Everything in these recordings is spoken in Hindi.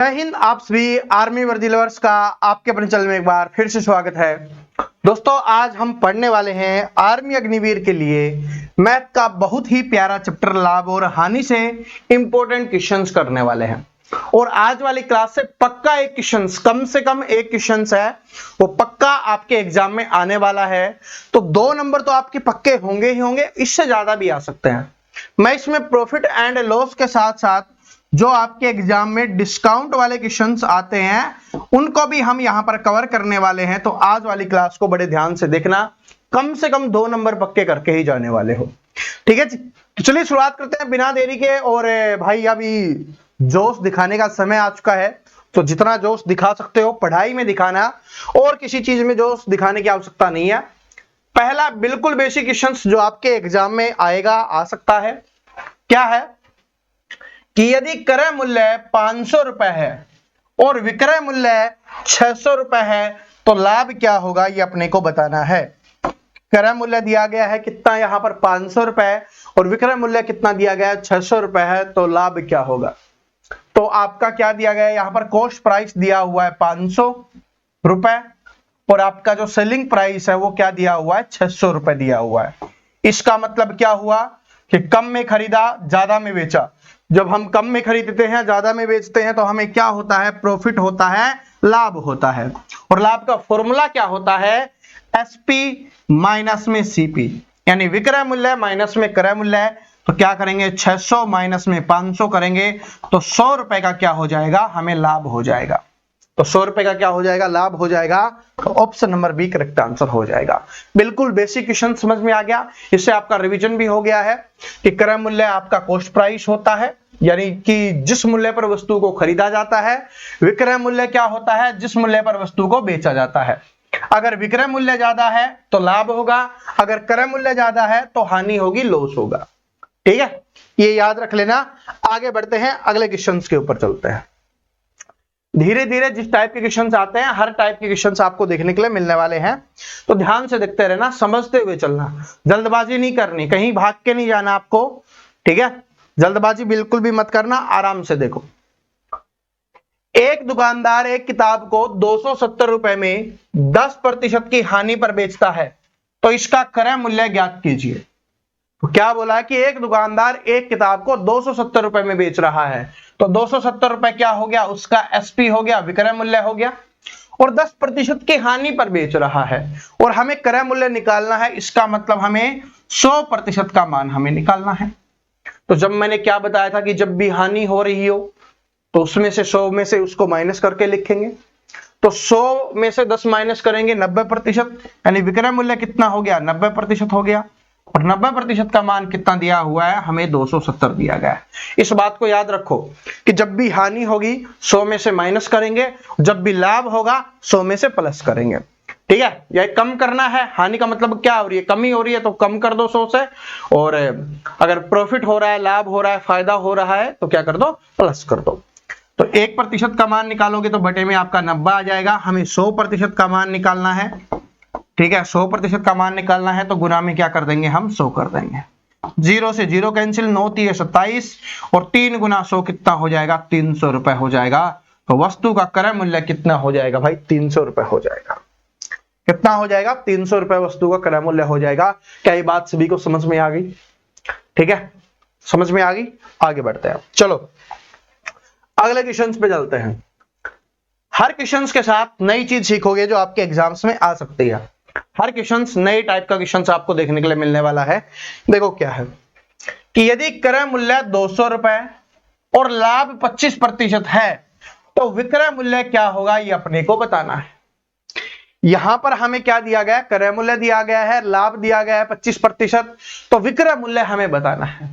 जय हिंद। आप सभी आर्मी वर्दी लवर्स का आपके अपने चैनल में एक बार फिर से स्वागत है। दोस्तों, आज हम पढ़ने वाले हैं आर्मी अग्निवीर के लिए मैथ का बहुत ही प्यारा चैप्टर लाभ और हानि से इंपॉर्टेंट क्वेश्चंस करने वाले हैं। और आज वाली क्लास से पक्का एक क्वेश्चंस, कम से कम एक क्वेश्चंस है वो पक्का आपके एग्जाम में आने वाला है। तो 2 नंबर तो आपके पक्के होंगे ही होंगे, इससे ज्यादा भी आ सकते हैं। मैं इसमें प्रॉफिट एंड लॉस के साथ साथ जो आपके एग्जाम में डिस्काउंट वाले क्वेश्चंस आते हैं उनको भी हम यहां पर कवर करने वाले हैं। तो आज वाली क्लास को बड़े ध्यान से देखना, कम से कम 2 नंबर पक्के करके ही जाने वाले हो। ठीक है जी, तो चलिए शुरुआत करते हैं बिना देरी के। और भाई अभी जोश दिखाने का समय आ चुका है, तो जितना जोश दिखा सकते हो पढ़ाई में दिखाना, और किसी चीज में जोश दिखाने की आवश्यकता नहीं है। पहला बिल्कुल बेसिक क्वेश्चंस जो आपके एग्जाम में आएगा, आ सकता है, क्या है कि यदि क्रय मूल्य 500 रुपए है और विक्रय मूल्य 600 रुपए है तो लाभ क्या होगा, ये अपने को बताना है। क्रय मूल्य दिया गया है कितना, यहां पर 500 रुपए, और विक्रय मूल्य कितना दिया गया है, 600 रुपए है, तो लाभ क्या होगा। तो आपका क्या दिया गया है, यहां पर कॉस्ट प्राइस दिया हुआ है 500 रुपए और आपका जो सेलिंग प्राइस है वो क्या दिया हुआ है, 600 रुपए दिया हुआ है। इसका मतलब क्या हुआ कि कम में खरीदा, ज्यादा में बेचा। जब हम कम में खरीदते हैं, ज्यादा में बेचते हैं, तो हमें क्या होता है, प्रॉफिट होता है, लाभ होता है। और लाभ का फॉर्मूला क्या होता है, एसपी माइनस में सीपी, यानी विक्रय मूल्य माइनस में क्रय मूल्य है। तो क्या करेंगे, 600 माइनस में 500 करेंगे तो 100 रुपए का क्या हो जाएगा, हमें लाभ हो जाएगा। तो 100 रुपए का क्या हो जाएगा, लाभ हो जाएगा। तो option number B correct answer हो जाएगा। बिल्कुल बेसिक क्वेश्चन समझ में आ गया। इससे आपका रिवीजन भी हो गया है कि क्रय मूल्य आपका कॉस्ट प्राइस होता है, यानी कि जिस मूल्य पर वस्तु को खरीदा जाता है। विक्रय मूल्य क्या होता है, जिस मूल्य पर वस्तु को बेचा जाता है। अगर विक्रय मूल्य ज्यादा है तो लाभ होगा, अगर क्रय मूल्य ज्यादा है तो हानि होगी, लॉस होगा। ठीक है, ये याद रख लेना। आगे बढ़ते हैं, अगले क्वेश्चंस के ऊपर चलते हैं। धीरे धीरे जिस टाइप के क्वेश्चंस आते हैं, हर टाइप के क्वेश्चंस आपको देखने के लिए मिलने वाले हैं। तो ध्यान से देखते रहना, समझते हुए चलना, जल्दबाजी नहीं करनी, कहीं भाग के नहीं जाना आपको। ठीक है, जल्दबाजी बिल्कुल भी मत करना, आराम से देखो। एक दुकानदार एक किताब को 270 रुपए में 10% की हानि पर बेचता है, तो इसका क्रय मूल्य ज्ञात कीजिए। तो क्या बोला है कि एक दुकानदार एक किताब को 270 रुपए में बेच रहा है, तो 270 रुपए क्या हो गया, उसका एसपी हो गया, विक्रय मूल्य हो गया, और 10% की हानि पर बेच रहा है और हमें क्रय मूल्य निकालना है। इसका मतलब हमें 100% का मान हमें निकालना है। तो जब मैंने क्या बताया था कि जब भी हानि हो रही हो तो उसमें से 100 में से उसको माइनस करके लिखेंगे। तो 100 में से 10 माइनस करेंगे, 90%, यानी विक्रय मूल्य कितना हो गया, 90% हो गया। और 90% का मान कितना दिया हुआ है, हमें 270 दिया गया है। इस बात को याद रखो कि जब भी हानि होगी 100 में से माइनस करेंगे, जब भी लाभ होगा 100 में से प्लस करेंगे। ठीक है, यह कम करना है। हानि का मतलब क्या हो रही है, कमी हो रही है, तो कम कर दो 100 से। और अगर प्रॉफिट हो रहा है, लाभ हो रहा है, फायदा हो रहा है, तो क्या कर दो, प्लस कर दो। तो 1% का मान निकालोगे तो बटे में आपका 90 आ जाएगा। हमें 100% का मान निकालना है। ठीक है, 100% का मान निकालना है तो गुना में क्या कर देंगे, हम 100 कर देंगे। 0 से 0 कैंसिल, 9 3 27, और 3 गुना 100 कितना हो जाएगा, 300 रुपए हो जाएगा। तो वस्तु का क्रय मूल्य कितना हो जाएगा भाई, 300 रुपए हो जाएगा। कितना हो जाएगा, 300 रुपए वस्तु का क्रय मूल्य हो जाएगा। क्या ये बात सभी को समझ में आ गई? ठीक है, समझ में आ गई। आगे बढ़ते हैं, चलो अगले क्वेश्चंस पे चलते हैं। हर क्वेश्चंस के साथ नई चीज सीखोगे जो आपके एग्जाम्स में आ सकती है। हर क्वेश्चंस नए टाइप का क्वेश्चंस आपको देखने के लिए मिलने वाला है। देखो क्या है कि यदि क्रय मूल्य 200 रुपए और लाभ 25% है तो विक्रय मूल्य क्या होगा, ये अपने को बताना है। यहां पर हमें क्या दिया गया है, क्रय मूल्य दिया गया है, लाभ दिया गया है 25%, तो विक्रय मूल्य हमें बताना है।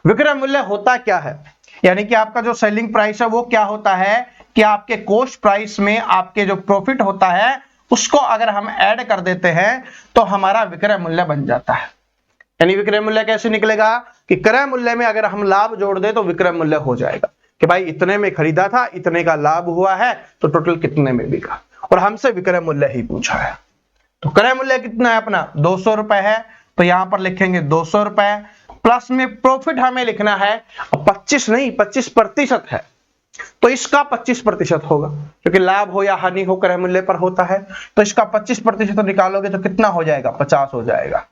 विक्रय मूल्य होता क्या है, यानी कि आपका जो सेलिंग प्राइस है वो क्या होता है कि आपके कॉस्ट प्राइस में आपके जो प्रॉफिट होता है उसको अगर हम ऐड कर देते हैं तो हमारा विक्रय मूल्य बन जाता है। यानी विक्रय मूल्य कैसे निकलेगा कि क्रय मूल्य में अगर हम लाभ जोड़ दें तो विक्रय मूल्य हो जाएगा कि भाई इतने में खरीदा था, इतने का लाभ हुआ है, तो टोटल कितने में बिका, और हमसे विक्रय मूल्य ही पूछा है। तो क्रय मूल्य कितना है अपना, 200 रुपए है, तो यहां पर लिखेंगे 200 रुपए, प्लस में प्रॉफिट हमें लिखना है 25 नहीं 25% है। तो इसका 25% होगा, क्योंकि लाभ हो या हानि हो क्रय मूल्य पर होता है। तो इसका 25% निकालोगे तो कितना हो जाएगा, 50 हो जाएगा।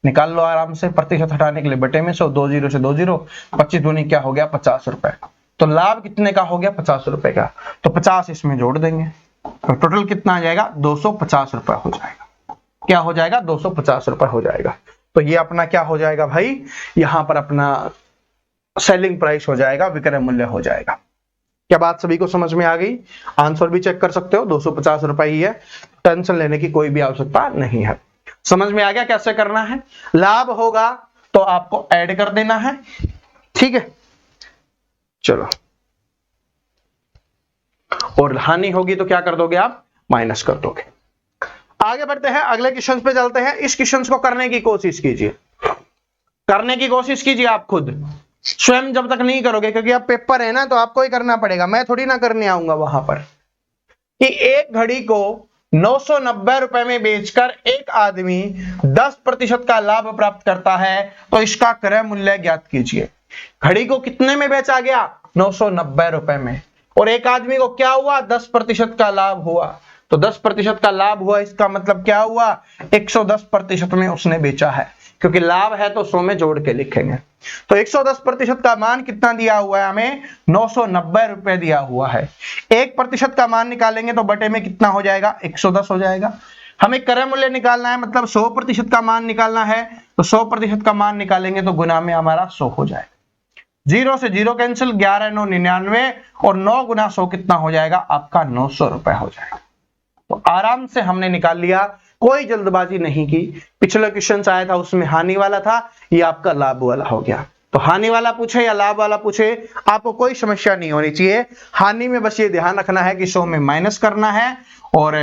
निकाल लो आराम से, प्रतिशत हटाने के लिए बटे में 100, 2 जीरो से 2 जीरो, 25 दूनी क्या हो गया, 50 रुपए। तो लाभ कितने का हो गया, 50 रुपए का। तो 50 इसमें जोड़ देंगे, तो टोटल कितना आ जाएगा, 250 रुपए हो जाएगा। क्या हो जाएगा, 250 रुपए हो जाएगा। तो ये अपना क्या हो जाएगा भाई, यहां पर अपना सेलिंग प्राइस हो जाएगा, विक्रय मूल्य हो जाएगा। क्या बात सभी को समझ में आ गई? आंसर भी चेक कर सकते हो, 250 रुपए ही है, टेंशन लेने की कोई भी आवश्यकता नहीं है। समझ में आ गया कैसे करना है? लाभ होगा तो आपको ऐड कर देना है, ठीक है। चलो, और हानि होगी तो क्या कर दोगे आप, माइनस कर दोगे। आगे बढ़ते हैं, अगले क्वेश्चन पे चलते हैं। इस क्वेश्चन को करने की कोशिश कीजिए, करने की कोशिश कीजिए आप खुद, स्वयं जब तक नहीं करोगे, क्योंकि अब पेपर है ना, तो आपको ही करना पड़ेगा, मैं थोड़ी ना करने आऊंगा वहां पर। कि एक घड़ी को 990 रुपए में बेचकर एक आदमी 10% का लाभ प्राप्त करता है, तो इसका क्रय मूल्य ज्ञात कीजिए। घड़ी को कितने में बेचा गया, 990 रुपए में, और एक आदमी को क्या हुआ, 10% का लाभ हुआ। तो 10% का लाभ हुआ, इसका मतलब क्या हुआ, 110% में उसने बेचा है, क्योंकि लाभ है तो 100 में जोड़ के लिखेंगे। तो 110% का मान कितना दिया हुआ है हमें, 990 रुपए दिया हुआ है। 1% का मान निकालेंगे तो बटे में कितना हो जाएगा, 110 हो जाएगा। हमें क्रय मूल्य निकालना है, मतलब 100% का मान निकालना है, तो 100% का मान निकालेंगे तो गुना में हमारा 100 हो जाएगा। 0 से 0 कैंसिल, 11 9 99, और 9 गुना 100 कितना हो जाएगा आपका, 900 रुपए हो जाएगा। तो आराम से हमने निकाल लिया, कोई जल्दबाजी नहीं की। पिछले क्वेश्चन आया था उसमें हानि वाला था, ये आपका लाभ वाला हो गया। तो हानि वाला पूछे या लाभ वाला पूछे, आपको कोई समस्या नहीं होनी चाहिए। हानि में बस ये ध्यान रखना है कि 100 में माइनस करना है, और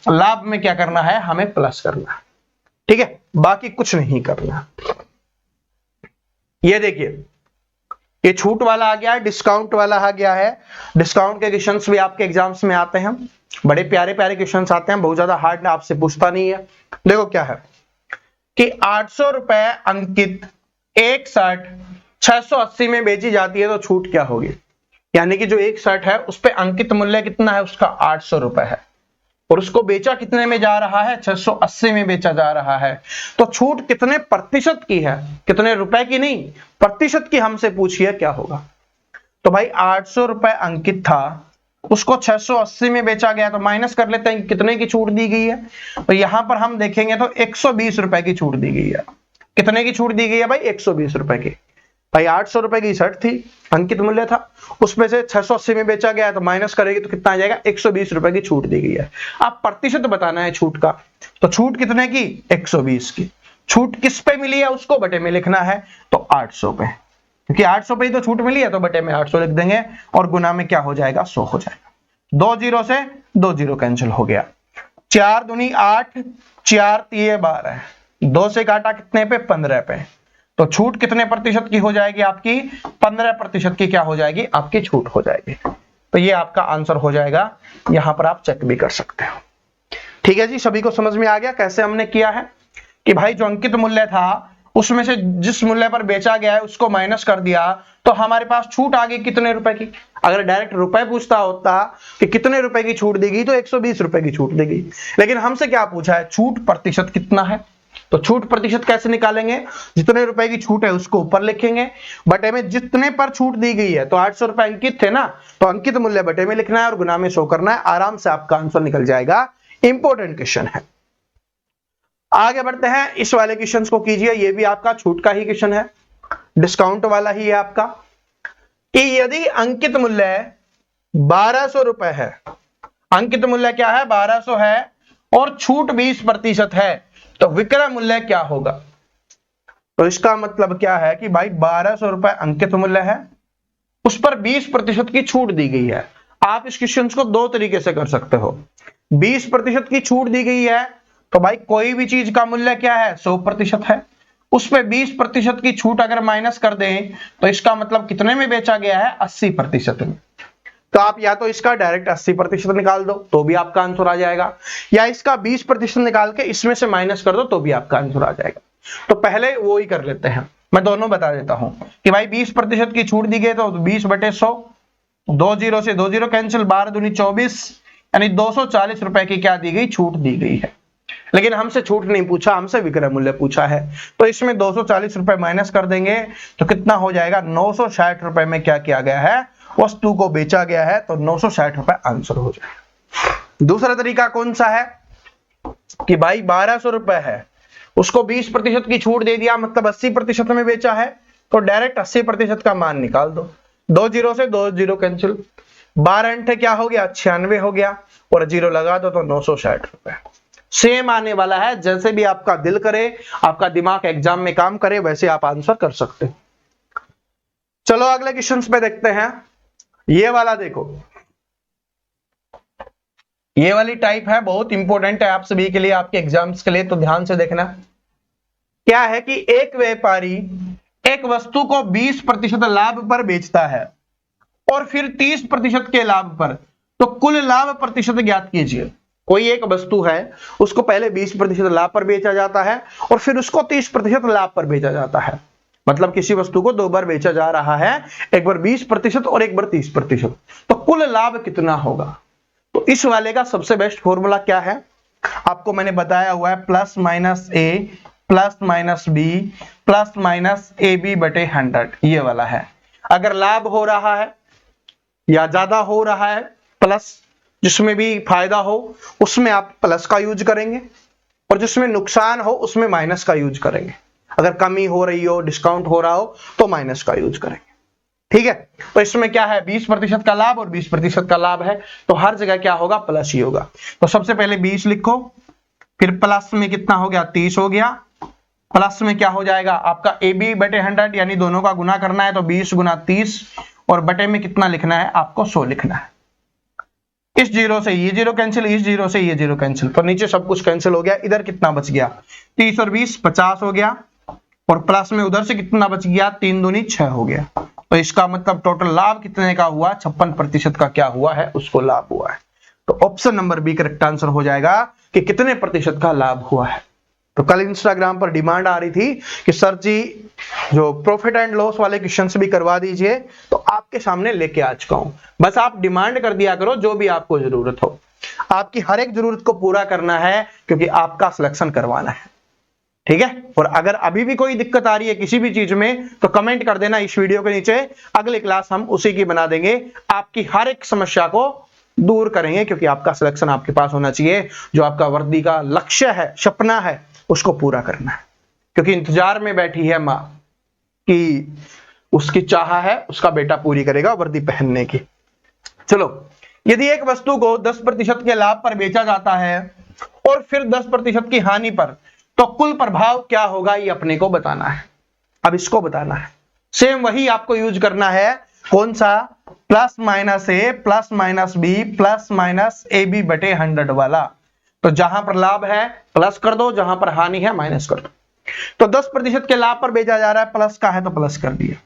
लाभ में क्या करना है, हमें प्लस करना है, ठीक है, बाकी कुछ नहीं करना। ये देखिए, ये छूट वाला आ गया है, डिस्काउंट वाला आ गया है। डिस्काउंट के क्वेश्चंस भी आपके एग्जाम्स में आते हैं, बड़े प्यारे प्यारे क्वेश्चंस आते हैं, बहुत ज्यादा हार्ड आपसे पूछता नहीं है। देखो क्या है कि 800 रुपए अंकित एक शर्ट 680 में बेची जाती है, तो छूट क्या होगी। यानी कि जो एक शर्ट है उस पे अंकित मूल्य कितना है, उसका 800 रुपए है, और उसको बेचा कितने में जा रहा है, 680 में बेचा जा रहा है। तो छूट कितने प्रतिशत की है, कितने रुपए की नहीं, प्रतिशत की हमसे पूछिए क्या होगा। तो भाई 800 रुपए अंकित था, उसको 680 में बेचा गया, तो माइनस कर लेते हैं कितने की छूट दी गई है। तो यहां पर हम देखेंगे तो 120 रुपए की छूट दी गई है। कितने की छूट दी गई है भाई, 120 रुपए की। भाई 800 रुपए की शर्ट थी, अंकित मूल्य था, उसमें से 680 में बेचा गया, तो माइनस करेंगे तो कितना आ जाएगा, 120 रुपए की छूट दी गई है। आप प्रतिशत बताना है छूट का, तो छूट कितने की, 120 की। छूट किस पे मिली है, उसको बटे में लिखना है, तो 800 पे, क्योंकि 800 पे ही तो छूट मिली है, तो बटे में 800 लिख देंगे, और गुना में क्या हो जाएगा, 100 हो जाएगा। 2 जीरो से 2 जीरो कैंसिल हो गया, 4 दूनी 8, 4 तिये 12, 2 से काटा कितने पे, 15 पे। तो छूट कितने प्रतिशत की हो जाएगी आपकी, 15% की क्या हो जाएगी, आपकी छूट हो जाएगी। तो ये आपका आंसर हो जाएगा, यहां पर आप चेक भी कर सकते हो। ठीक है जी, सभी को समझ में आ गया कैसे हमने किया है कि भाई जो अंकित मूल्य था उसमें से जिस मूल्य पर बेचा गया है उसको माइनस कर दिया, तो हमारे पास छूट आ गई कितने रुपए की। अगर डायरेक्ट रुपए पूछता होता कि कितने रुपए की छूट देगी, तो 120 रुपए की छूट देगी, लेकिन हमसे क्या पूछा है, छूट प्रतिशत कितना है। तो छूट प्रतिशत कैसे निकालेंगे, जितने रुपए की छूट है उसको ऊपर लिखेंगे, बटे में जितने पर छूट दी गई है, तो 800 रुपए अंकित थे ना, तो अंकित मूल्य बटे में लिखना है और गुना में 100 करना है, आराम से आपका आंसर निकल जाएगा। इंपॉर्टेंट क्वेश्चन है। आगे बढ़ते हैं, इस वाले क्वेश्चन को कीजिए, ये भी आपका छूट का ही क्वेश्चन है, डिस्काउंट वाला ही है आपका, कि यदि अंकित मूल्य 1200 रुपए है, अंकित मूल्य क्या है, 1200 है, और छूट 20% है, तो विक्रय मूल्य क्या होगा। तो इसका मतलब क्या है कि भाई 1200 रुपए अंकित मूल्य है, उस पर 20% की छूट दी गई है। आप इस क्वेश्चन को दो तरीके से कर सकते हो। 20% की छूट दी गई है, तो भाई कोई भी चीज का मूल्य क्या है, 100% है, उस पे 20% की छूट अगर माइनस कर दें, तो इसका मतलब कितने में बेचा गया है, 80% में। तो आप या तो इसका डायरेक्ट 80% निकाल दो तो भी आपका आंसर आ जाएगा, या इसका 20% निकाल के इसमें से माइनस कर दो तो भी आपका आंसर आ जाएगा। तो पहले वो ही कर लेते हैं, मैं दोनों बता देता हूं कि भाई 20% की छूट दी गई, तो 20/100 दो जीरो से दो जीरो कैंसिल, 12 दूनी 24, यानी 240 रुपए की क्या दी गई, छूट दी गई है। लेकिन हमसे छूट नहीं पूछा, हमसे विक्रय मूल्य पूछा है, तो इसमें 240 रुपए माइनस कर देंगे तो कितना हो जाएगा, 960 रुपए में क्या किया गया है, वस्तु को बेचा गया है, तो 960 रुपए आंसर हो जाएगा। दूसरा तरीका कौन सा है कि भाई 1200 रुपए है, उसको 20% की छूट दे दिया, मतलब 80% में बेचा है, तो डायरेक्ट 80% का मान निकाल दो। दो जीरो से दो जीरो कैंसिल, 12 अंठे क्या हो गया, 96 हो गया, और जीरो लगा दो तो 960 रुपए। सेम आने वाला है, जैसे भी आपका दिल करे, आपका दिमाग एग्जाम में काम करे, वैसे आप आंसर कर सकते हैं। चलो अगले क्वेश्चन पे देखते हैं। ये वाला देखो, ये वाली टाइप है, बहुत इंपॉर्टेंट है आप सभी के लिए, आपके एग्जाम्स के लिए, तो ध्यान से देखना। क्या है कि एक व्यापारी एक वस्तु को 20% लाभ पर बेचता है और फिर 30% के लाभ पर, तो कुल लाभ प्रतिशत ज्ञात कीजिए। कोई एक वस्तु है, उसको पहले 20% लाभ पर बेचा जाता है और फिर उसको 30% लाभ पर बेचा जाता है, मतलब किसी वस्तु को दो बार बेचा जा रहा है, एक बार 20% और एक बार 30%, तो कुल लाभ कितना होगा। तो इस वाले का सबसे बेस्ट फॉर्मूला क्या है, आपको मैंने बताया हुआ है, plus minus A plus minus B plus minus A B बटे 100, ये वाला है। अगर लाभ हो रहा है या ज्यादा हो रहा है, प्लस, जिसमें भी फायदा हो उसमें आप प्लस का यूज करेंगे, और जिसमें नुकसान हो उसमें माइनस का यूज करेंगे। अगर कमी हो रही हो, डिस्काउंट हो रहा हो, तो माइनस का यूज करेंगे। ठीक है, तो इसमें क्या है, 20% का लाभ और 20% का लाभ है, तो हर जगह क्या होगा, प्लस ही होगा। तो सबसे पहले 20 लिखो, फिर प्लस में कितना हो गया, 30 हो गया, प्लस में क्या हो जाएगा आपका ए बी बटे 100, यानी दोनों का गुना करना है, तो 20 गुना 30, और बटे में कितना लिखना है, आपको 100 लिखना है। इस जीरो से ये जीरो कैंसिल, इस जीरो से ये जीरो कैंसिल, तो नीचे सब कुछ कैंसिल हो गया, इधर कितना बच गया, 30 और 20 50 हो गया, और प्लस में उधर से कितना बच गया, 3 दूनी 6 हो गया। तो इसका मतलब टोटल लाभ कितने का हुआ, 56% का क्या हुआ है, उसको लाभ हुआ है। तो option number B correct answer हो जाएगा कि कितने प्रतिशत का लाभ हुआ है। तो कल इंस्टाग्राम पर डिमांड आ रही थी कि सर जी जो प्रॉफिट एंड लॉस वाले क्वेश्चंस भी करवा दीजिए, तो आपके सामने लेके आ चुका हूं। बस आप डिमांड कर दिया करो जो भी आपको जरूरत हो, आपकी हर एक जरूरत को पूरा करना है, क्योंकि आपका सिलेक्शन करवाना है। ठीक है, और अगर अभी भी कोई दिक्कत आ रही है किसी भी चीज में, तो कमेंट कर देना इस वीडियो के नीचे, अगली क्लास हम उसी की बना देंगे, आपकी हर एक समस्या को दूर करेंगे, क्योंकि आपका सिलेक्शन आपके पास होना चाहिए। जो आपका वर्दी का लक्ष्य है, सपना है, उसको पूरा करना है, क्योंकि इंतजार में बैठी है मां कि उसकी चाह है उसका बेटा पूरी करेगा वर्दी पहनने की। चलो, यदि एक वस्तु को 10% के लाभ पर बेचा जाता है और फिर 10% की हानि पर, तो कुल प्रभाव क्या होगा, ये अपने को बताना है। अब इसको बताना है, सेम वही आपको यूज करना है, कौन सा, plus minus A plus minus B plus minus A B बटे 100 वाला। तो जहां पर लाभ है प्लस कर दो, जहां पर हानि है माइनस कर दो। तो 10% के लाभ पर बेचा जा रहा है, प्लस का है तो प्लस कर दिया,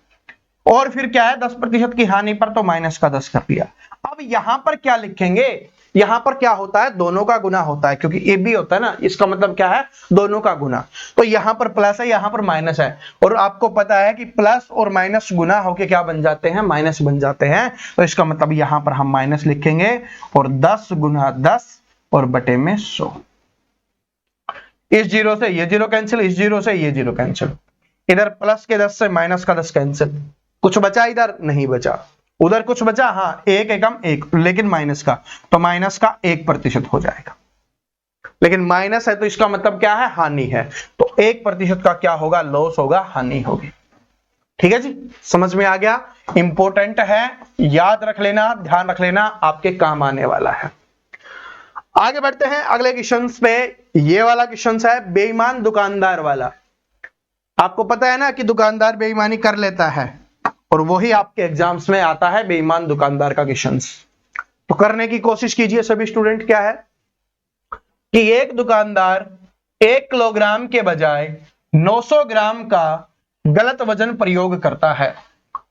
और फिर क्या है 10% की हानि पर, तो माइनस का 10 कर दिया। अब यहां पर क्या लिखेंगे, यहां पर क्या होता है, दोनों का गुना होता है, क्योंकि ए बी होता है ना, इसका मतलब क्या है, दोनों का गुना। तो यहां पर प्लस है, यहां पर माइनस है, और आपको पता है कि प्लस और माइनस गुना होके क्या बन जाते हैं, माइनस बन जाते हैं। तो इसका मतलब यहां पर हम माइनस लिखेंगे, और 10 गुना 10 और बटे में 100। इस जीरो से ये जीरो कैंसिल, इस जीरो से ये जीरो कैंसिल, इधर प्लस के 10 से माइनस का 10 कैंसिल, कुछ बचा, इधर नहीं बचा, उधर कुछ बचा, हाँ, एक एकम एक, लेकिन माइनस का, तो माइनस का 1% हो जाएगा, लेकिन माइनस है तो इसका मतलब क्या है, हानि है, तो 1% का क्या होगा, लॉस होगा, हानि होगी। ठीक है जी, समझ में आ गया, इंपॉर्टेंट है, याद रख लेना, ध्यान रख लेना, आपके काम आने वाला है। आगे बढ़ते हैं अगले क्वेश्चन पे। ये वाला क्वेश्चन है बेईमान दुकानदार वाला। आपको पता है ना कि दुकानदार बेईमानी कर लेता है, और वही आपके एग्जाम्स में आता है, बेईमान दुकानदार का क्वेश्चन। तो करने की कोशिश कीजिए सभी स्टूडेंट। क्या है कि एक दुकानदार 1 किलोग्राम के बजाय 900 ग्राम का गलत वजन प्रयोग करता है,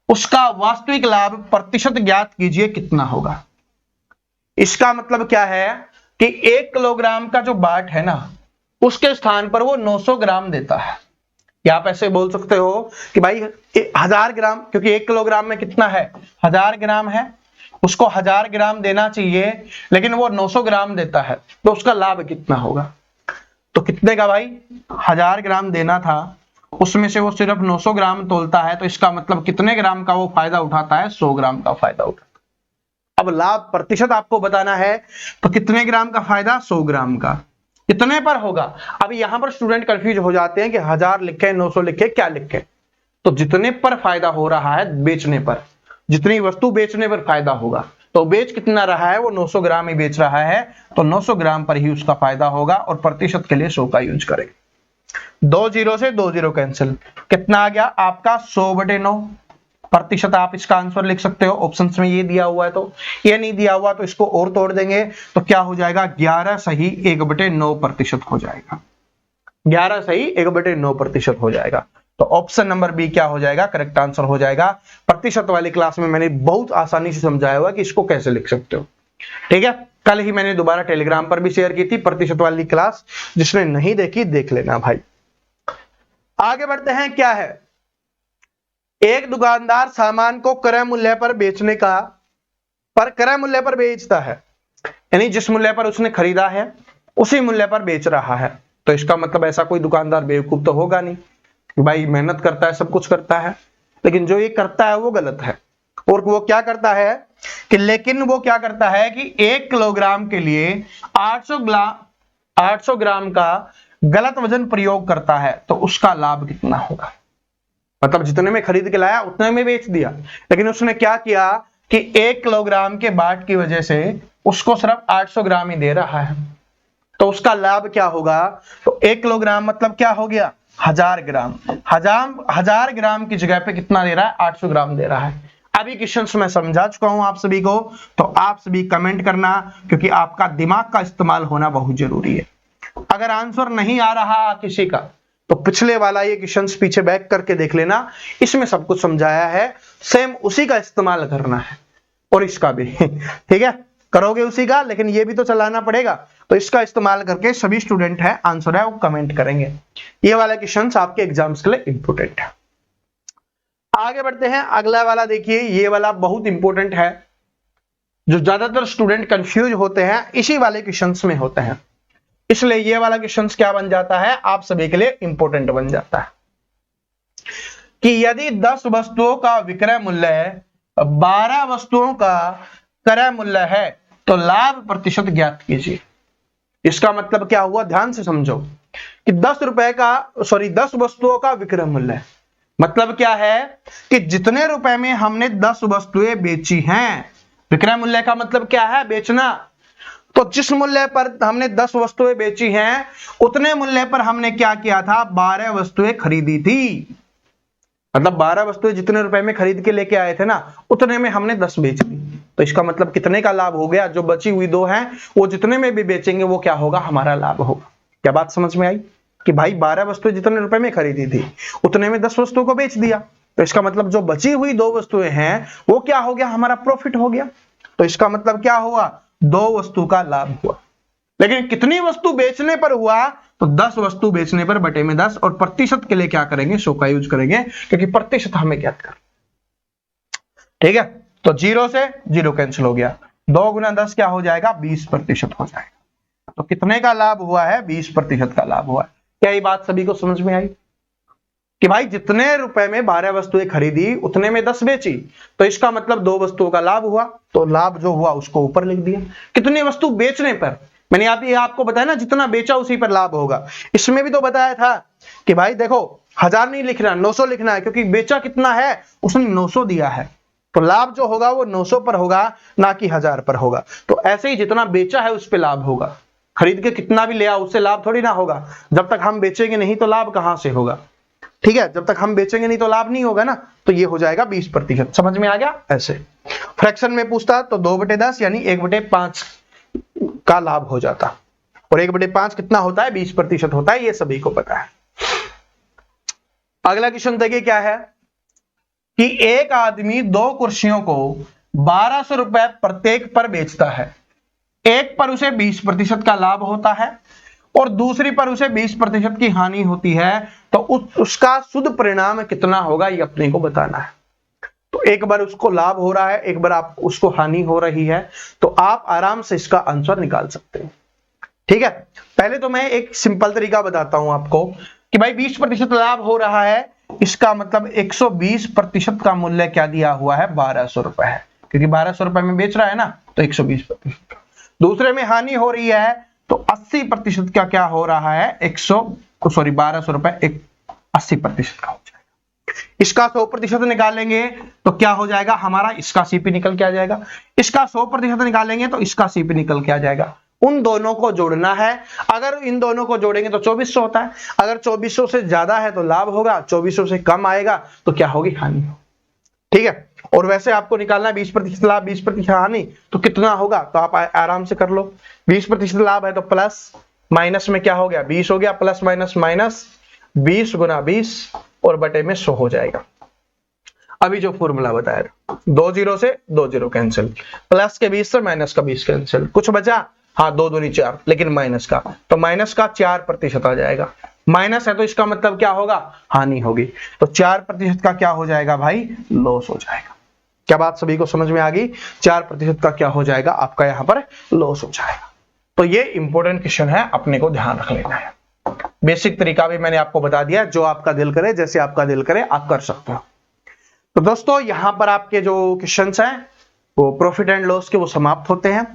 उसका वास्तविक लाभ प्रतिशत ज्ञात कीजिए, कितना होगा। इसका मतलब क्या है कि 1 किलोग्राम का जो बाट है ना, उसके स्थान पर वो 900 ग्राम देता है। या आप ऐसे बोल सकते हो कि भाई 1000 ग्राम, क्योंकि 1 किलोग्राम में कितना है, 1000 ग्राम है, उसको 1000 ग्राम देना चाहिए लेकिन वो 900 ग्राम देता है, तो उसका लाभ कितना होगा? तो कितने का भाई? 1000 ग्राम देना था, उसमें से वो सिर्फ 900 ग्राम तोलता है, तो इसका मतलब कितने ग्राम का वो फायदा उठाता है? 100 ग्राम का फायदा उठाता है। अब लाभ प्रतिशत आपको बताना है, तो कितने ग्राम का फायदा? 100 ग्राम का। कितने पर होगा? अब यहां पर स्टूडेंट कंफ्यूज हो जाते हैं कि 1000 लिखे, 900 लिखे, क्या लिखे। तो जितने पर फायदा हो रहा है बेचने पर, जितनी वस्तु बेचने पर फायदा होगा, तो बेच कितना रहा है? वो 900 ग्राम ही बेच रहा है, तो 900 ग्राम पर ही उसका फायदा होगा, और प्रतिशत के लिए 100 का यूज करें। 2 जीरो से 2 जीरो कैंसिल, कितना आ गया आपका? 100/9 प्रतिशत। आप इसका आंसर लिख सकते हो, ऑप्शंस में ये दिया हुआ है, तो ये नहीं दिया हुआ तो इसको और तोड़ देंगे, तो क्या हो जाएगा? 11 सही 1/9 प्रतिशत हो जाएगा। 11 सही 1/9 प्रतिशत हो जाएगा। तो ऑप्शन नंबर बी क्या हो जाएगा? करेक्ट आंसर हो जाएगा। प्रतिशत वाली क्लास में मैंने बहुत आसानी से समझाया हुआ कि इसको कैसे लिख सकते हो। ठीक है, कल ही मैंने दोबारा टेलीग्राम पर भी शेयर की थी प्रतिशत वाली क्लास, जिसने नहीं देखी देख लेना भाई। आगे बढ़ते हैं, क्या है? एक दुकानदार सामान को क्रय मूल्य पर बेचने का, पर क्रय मूल्य पर बेचता है, यानी जिस मूल्य पर उसने खरीदा है उसी मूल्य पर बेच रहा है। तो इसका मतलब ऐसा कोई दुकानदार बेवकूफ तो होगा नहीं, भाई मेहनत करता है, सब कुछ करता है, लेकिन जो ये करता है वो गलत है। और वो क्या करता है कि, लेकिन वो क्या करता है कि 1 किलोग्राम के लिए 800 ग्राम का गलत वजन प्रयोग करता है, तो उसका लाभ कितना होगा? मतलब जितने में खरीद के लाया उतने में बेच दिया, लेकिन उसने क्या किया कि 1 किलोग्राम के बाट की वजह से उसको सिर्फ 800 ग्राम ही दे रहा है, तो उसका लाभ क्या होगा? तो 1 किलोग्राम मतलब क्या हो गया? 1000 ग्राम। 1000 ग्राम की जगह पे कितना दे रहा है? 800 ग्राम दे रहा है। अभी क्वेश्चन मैं समझा चुका हूं आप सभी को, तो आप सभी कमेंट करना, क्योंकि आपका दिमाग का इस्तेमाल होना बहुत जरूरी है। अगर आंसर नहीं आ रहा किसी का, तो पिछले वाला ये क्वेश्चन पीछे बैक करके देख लेना, इसमें सब कुछ समझाया है, सेम उसी का इस्तेमाल करना है, और इसका भी ठीक है, करोगे उसी का, लेकिन ये भी तो चलाना पड़ेगा, तो इसका इस्तेमाल करके सभी स्टूडेंट है आंसर है वो कमेंट करेंगे। ये वाला क्वेश्चन आपके एग्जाम्स के लिए इंपोर्टेंट है। आगे बढ़ते हैं, अगला वाला देखिए, ये वाला बहुत इंपॉर्टेंट है, जो ज्यादातर स्टूडेंट कंफ्यूज होते हैं इसी वाले क्वेश्चंस में होते हैं, इसलिए ये वाला क्वेश्चंस क्या बन जाता है? आप सभी के लिए इंपॉर्टेंट बन जाता है कि यदि 10 वस्तुओं का विक्रय मूल्य 12 वस्तुओं का क्रय मूल्य है, तो लाभ प्रतिशत ज्ञात कीजिए। इसका मतलब क्या हुआ? ध्यान से समझो कि 10 वस्तुओं का विक्रय मूल्य मतलब क्या है कि जितने रुपए में हमने 10 वस्तुएं बेची हैं, विक्रय मूल्य का मतलब क्या है? बेचना। तो जिस मूल्य पर हमने 10 वस्तुएं बेची हैं, उतने मूल्य पर हमने क्या किया था? 12 वस्तुएं खरीदी थी। मतलब 12 वस्तुएं जितने रुपए में खरीद के लेके आए थे ना, उतने में हमने 10 बेच दी। तो इसका मतलब कितने का लाभ हो गया? जो बची हुई 2 हैं, वो जितने में भी बेचेंगे वो क्या होगा? हमारा लाभ होगा। क्या बात समझ में आई? कि भाई 12 वस्तुएं जितने रुपए में खरीदी थी, उतने में 10 वस्तुओं को बेच दिया, तो इसका मतलब जो बची हुई 2 वस्तुएं हैं वो क्या हो गया? हमारा प्रॉफिट हो गया। तो इसका मतलब क्या हुआ? 2 वस्तु का लाभ हुआ। लेकिन कितनी वस्तु बेचने पर हुआ? तो 10 वस्तु बेचने पर बटे में 10, और प्रतिशत के लिए क्या करेंगे? 100 का यूज करेंगे, क्योंकि प्रतिशत हमें ज्ञात कर। ठीक है, तो 0 से 0 कैंसिल हो गया, 2 गुना 10 क्या हो जाएगा? 20% हो जाएगा। तो कितने का लाभ हुआ है? 20% का लाभ हुआ है। क्या ये बात सभी को समझ में आई कि भाई जितने रुपए में 12 वस्तुएं खरीदी, उतने में 10 बेची, तो इसका मतलब 2 वस्तुओं का लाभ हुआ, तो लाभ जो हुआ उसको ऊपर लिख दिया। कितनी वस्तु बेचने पर? मैंने आपको बताया ना, जितना बेचा उसी पर लाभ होगा। इसमें भी तो बताया था कि भाई देखो 1000 नहीं लिखना, 900 लिखना है, क्योंकि बेचा कितना है? उसने 900 दिया है, तो लाभ जो होगा वो 900 पर होगा, ना कि 1000 पर होगा। तो ऐसे ही जितना बेचा है उस पर लाभ होगा, खरीद के कितना भी ले आओ उससे लाभ थोड़ी ना होगा। जब तक हम बेचेंगे नहीं तो लाभ कहां से होगा? ठीक है, जब तक हम बेचेंगे नहीं तो लाभ नहीं होगा ना, तो ये हो जाएगा 20%। समझ में आ गया? ऐसे फ्रैक्शन में पूछता तो 2/10 यानी 1/5 का लाभ हो जाता, और 1/5 कितना होता है? 20% होता है, ये सभी को पता है। अगला क्वेश्चन देखिए क्या है कि एक आदमी 2 कुर्सियों को 1200 रुपए प्रत्येक पर बेचता है। एक पर उसे 20% का लाभ होता है और दूसरी पर उसे 20% की हानि होती है, तो उसका शुद्ध परिणाम कितना होगा ये अपने को बताना है। तो एक बार उसको लाभ हो रहा है, एक बार आप उसको हानि हो रही है, तो आप आराम से इसका आंसर निकाल सकते हैं। ठीक है, पहले तो मैं एक सिंपल तरीका बताता हूं आपको कि भाई 20% लाभ हो रहा है, इसका मतलब 120% का मूल्य क्या दिया हुआ है, 1200 रुपए है, क्योंकि 1200 रुपए में बेच रहा है ना, तो 120%। दूसरे में हानि हो रही है तो 80% का क्या हो रहा है, 1200 रुपए 80% का हो जाएगा। इसका 100% निकालेंगे तो क्या हो जाएगा हमारा, इसका सीपी निकल के आ जाएगा। इसका 100% निकालेंगे तो इसका सीपी निकल के आ जाएगा। उन दोनों को जोड़ना है, अगर इन दोनों को जोड़ेंगे तो 2400 होता है, अगर 2400 से ज्यादा है तो लाभ होगा, 2400 से कम आएगा तो क्या होगी, हानि होगी। ठीक है, और वैसे आपको निकालना है 20% लाभ 20% हानि, तो कितना होगा, तो आप आराम से कर लो। 20% लाभ है तो प्लस माइनस में क्या हो गया, 20 हो गया, प्लस माइनस माइनस 20 गुना 20 और बटे में 100 हो जाएगा। अभी जो फॉर्मूला बताया, 2 0 से 2 0 कैंसिल, प्लस के 20 से माइनस का 20 कैंसिल, कुछ बचा, हाँ 2 दूनी 4, लेकिन माइनस का, तो माइनस का 4% आ जाएगा। माइनस है तो इसका मतलब क्या होगा, हानि होगी, तो 4% का क्या हो जाएगा भाई, लॉस हो जाएगा। क्या बात सभी को समझ में आ गई, 4% का क्या हो जाएगा आपका यहाँ पर, लॉस हो जाएगा। तो ये इंपॉर्टेंट क्वेश्चन है, अपने को ध्यान रख लेना है। बेसिक तरीका भी मैंने आपको बता दिया, जो आपका दिल करे, जैसे आपका दिल करे आप कर सकते हो। तो दोस्तों यहां पर आपके जो क्वेश्चंस हैं वो प्रॉफिट एंड लॉस के वो समाप्त होते हैं,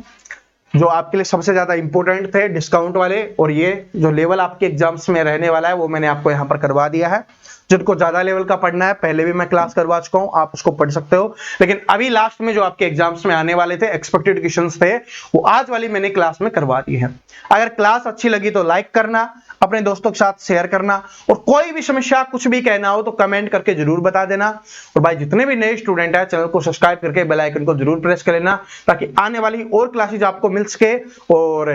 जो आपके लिए सबसे ज्यादा इंपॉर्टेंट थे डिस्काउंट वाले, और ये जो लेवल आपके एग्जाम्स में रहने वाला है वो मैंने आपको यहाँ पर करवा दिया है। जिनको ज्यादा लेवल का पढ़ना है, पहले भी मैं क्लास करवा चुका हूं, आप उसको पढ़ सकते हो, लेकिन अभी लास्ट में जो आपके एग्जाम्स में आने वाले थे, एक्सपेक्टेड क्वेश्चंस थे, वो आज वाली मैंने क्लास में करवा दी है। अगर क्लास अच्छी लगी तो लाइक करना, अपने दोस्तों के साथ शेयर करना, और कोई भी समस्या कुछ भी कहना हो तो कमेंट करके जरूर बता देना। और भाई जितने भी नए स्टूडेंट है, चैनल को सब्सक्राइब करके बेल आइकन को जरूर प्रेस कर लेना, ताकि आने वाली और क्लासेज आपको मिल सके, और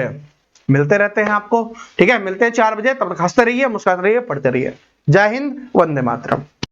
मिलते रहते हैं आपको। ठीक है, मिलते हैं 4 बजे, तब तक हंसते रहिए, मुस्कुराते रहिए, पढ़ते रहिए। जय हिंद, वंदे मातरम।